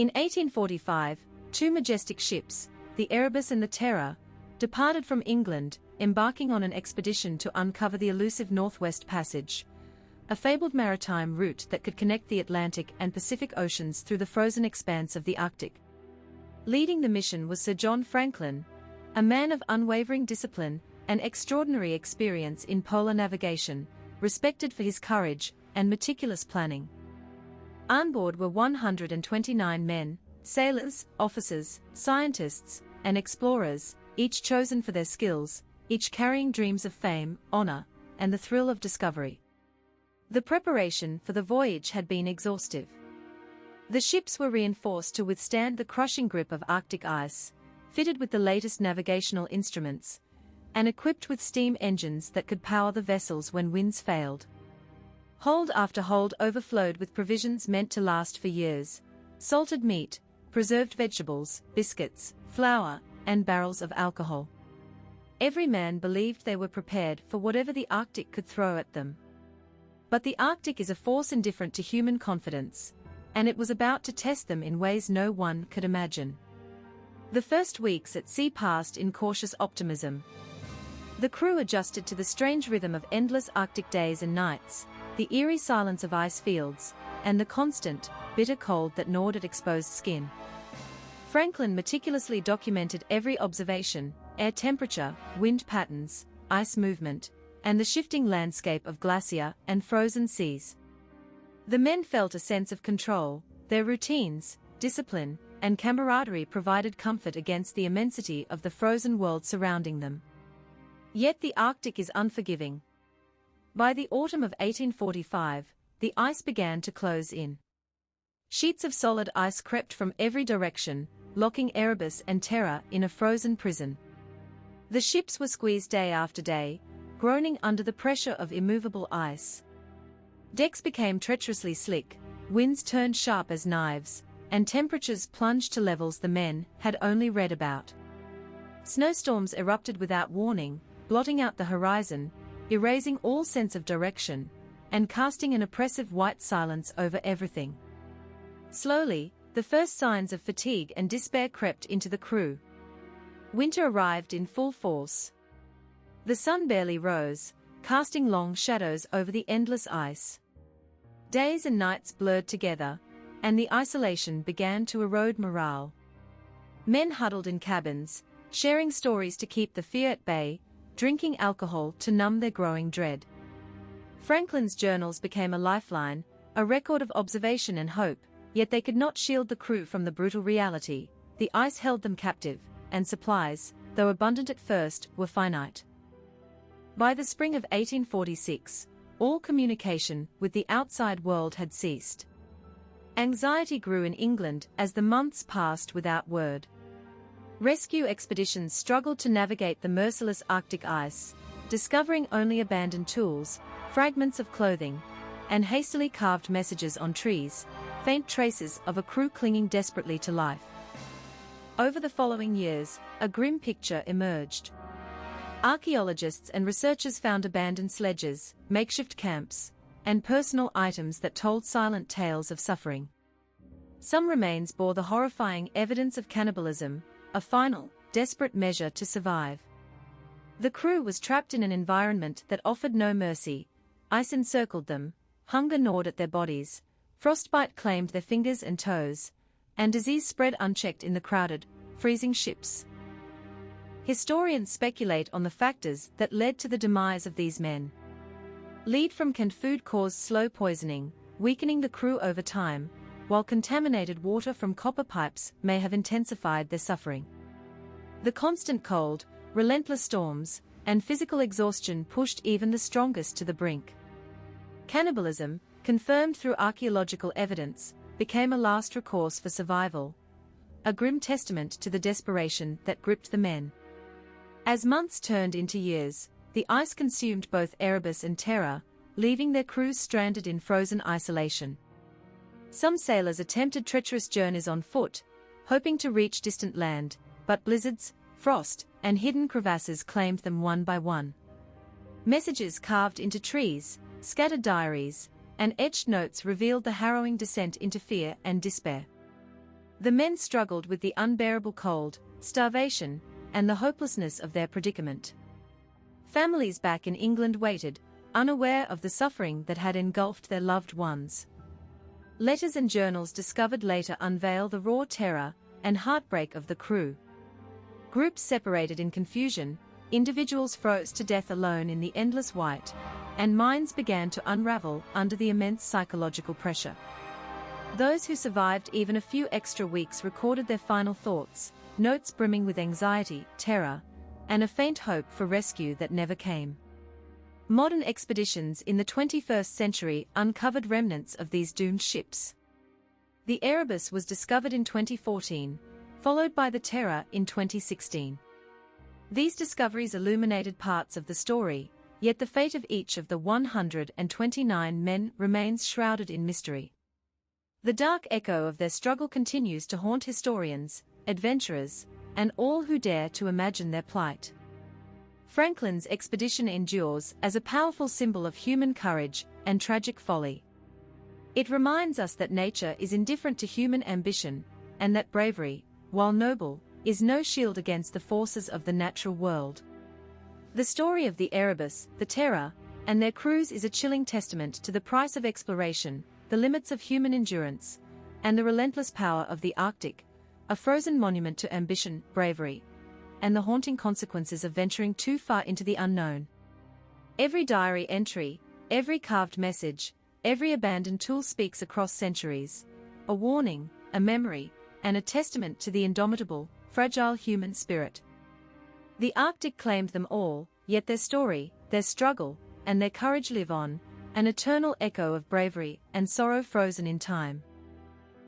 In 1845, two majestic ships, the Erebus and the Terror, departed from England, embarking on an expedition to uncover the elusive Northwest Passage, a fabled maritime route that could connect the Atlantic and Pacific Oceans through the frozen expanse of the Arctic. Leading the mission was Sir John Franklin, a man of unwavering discipline and extraordinary experience in polar navigation, respected for his courage and meticulous planning. On board were 129 men, sailors, officers, scientists, and explorers, each chosen for their skills, each carrying dreams of fame, honor, and the thrill of discovery. The preparation for the voyage had been exhaustive. The ships were reinforced to withstand the crushing grip of Arctic ice, fitted with the latest navigational instruments, and equipped with steam engines that could power the vessels when winds failed. Hold after hold overflowed with provisions meant to last for years: salted meat, preserved vegetables, biscuits, flour, and barrels of alcohol. Every man believed they were prepared for whatever the Arctic could throw at them. But the Arctic is a force indifferent to human confidence, and it was about to test them in ways no one could imagine. The first weeks at sea passed in cautious optimism. The crew adjusted to the strange rhythm of endless Arctic days and nights, the eerie silence of ice fields, and the constant, bitter cold that gnawed at exposed skin. Franklin meticulously documented every observation: air temperature, wind patterns, ice movement, and the shifting landscape of glacier and frozen seas. The men felt a sense of control; their routines, discipline, and camaraderie provided comfort against the immensity of the frozen world surrounding them. Yet the Arctic is unforgiving. By the autumn of 1845, the ice began to close in. Sheets of solid ice crept from every direction, locking Erebus and Terror in a frozen prison. The ships were squeezed day after day, groaning under the pressure of immovable ice. Decks became treacherously slick, winds turned sharp as knives, and temperatures plunged to levels the men had only read about. Snowstorms erupted without warning, blotting out the horizon, erasing all sense of direction, and casting an oppressive white silence over everything. Slowly, the first signs of fatigue and despair crept into the crew. Winter arrived in full force. The sun barely rose, casting long shadows over the endless ice. Days and nights blurred together, and the isolation began to erode morale. Men huddled in cabins, sharing stories to keep the fear at bay, drinking alcohol to numb their growing dread. Franklin's journals became a lifeline, a record of observation and hope, yet they could not shield the crew from the brutal reality: the ice held them captive, and supplies, though abundant at first, were finite. By the spring of 1846, all communication with the outside world had ceased. Anxiety grew in England as the months passed without word. Rescue expeditions struggled to navigate the merciless Arctic ice, discovering only abandoned tools, fragments of clothing, and hastily carved messages on trees, faint traces of a crew clinging desperately to life. Over the following years, a grim picture emerged. Archaeologists and researchers found abandoned sledges, makeshift camps, and personal items that told silent tales of suffering. Some remains bore the horrifying evidence of cannibalism, a final, desperate measure to survive. The crew was trapped in an environment that offered no mercy. Ice encircled them, hunger gnawed at their bodies, frostbite claimed their fingers and toes, and disease spread unchecked in the crowded, freezing ships. Historians speculate on the factors that led to the demise of these men. Lead from canned food caused slow poisoning, weakening the crew over time, while contaminated water from copper pipes may have intensified their suffering. The constant cold, relentless storms, and physical exhaustion pushed even the strongest to the brink. Cannibalism, confirmed through archaeological evidence, became a last recourse for survival, a grim testament to the desperation that gripped the men. As months turned into years, the ice consumed both Erebus and Terror, leaving their crews stranded in frozen isolation. Some sailors attempted treacherous journeys on foot, hoping to reach distant land, but blizzards, frost, and hidden crevasses claimed them one by one. Messages carved into trees, scattered diaries, and etched notes revealed the harrowing descent into fear and despair. The men struggled with the unbearable cold, starvation, and the hopelessness of their predicament. Families back in England waited, unaware of the suffering that had engulfed their loved ones. Letters and journals discovered later unveil the raw terror and heartbreak of the crew. Groups separated in confusion, individuals froze to death alone in the endless white, and minds began to unravel under the immense psychological pressure. Those who survived even a few extra weeks recorded their final thoughts, notes brimming with anxiety, terror, and a faint hope for rescue that never came. Modern expeditions in the 21st century uncovered remnants of these doomed ships. The Erebus was discovered in 2014, followed by the Terror in 2016. These discoveries illuminated parts of the story, yet the fate of each of the 129 men remains shrouded in mystery. The dark echo of their struggle continues to haunt historians, adventurers, and all who dare to imagine their plight. Franklin's expedition endures as a powerful symbol of human courage and tragic folly. It reminds us that nature is indifferent to human ambition, and that bravery, while noble, is no shield against the forces of the natural world. The story of the Erebus, the Terror, and their crews is a chilling testament to the price of exploration, the limits of human endurance, and the relentless power of the Arctic, a frozen monument to ambition, bravery, and the haunting consequences of venturing too far into the unknown. Every diary entry, every carved message, every abandoned tool speaks across centuries, a warning, a memory, and a testament to the indomitable, fragile human spirit. The Arctic claimed them all, yet their story, their struggle, and their courage live on, an eternal echo of bravery and sorrow frozen in time.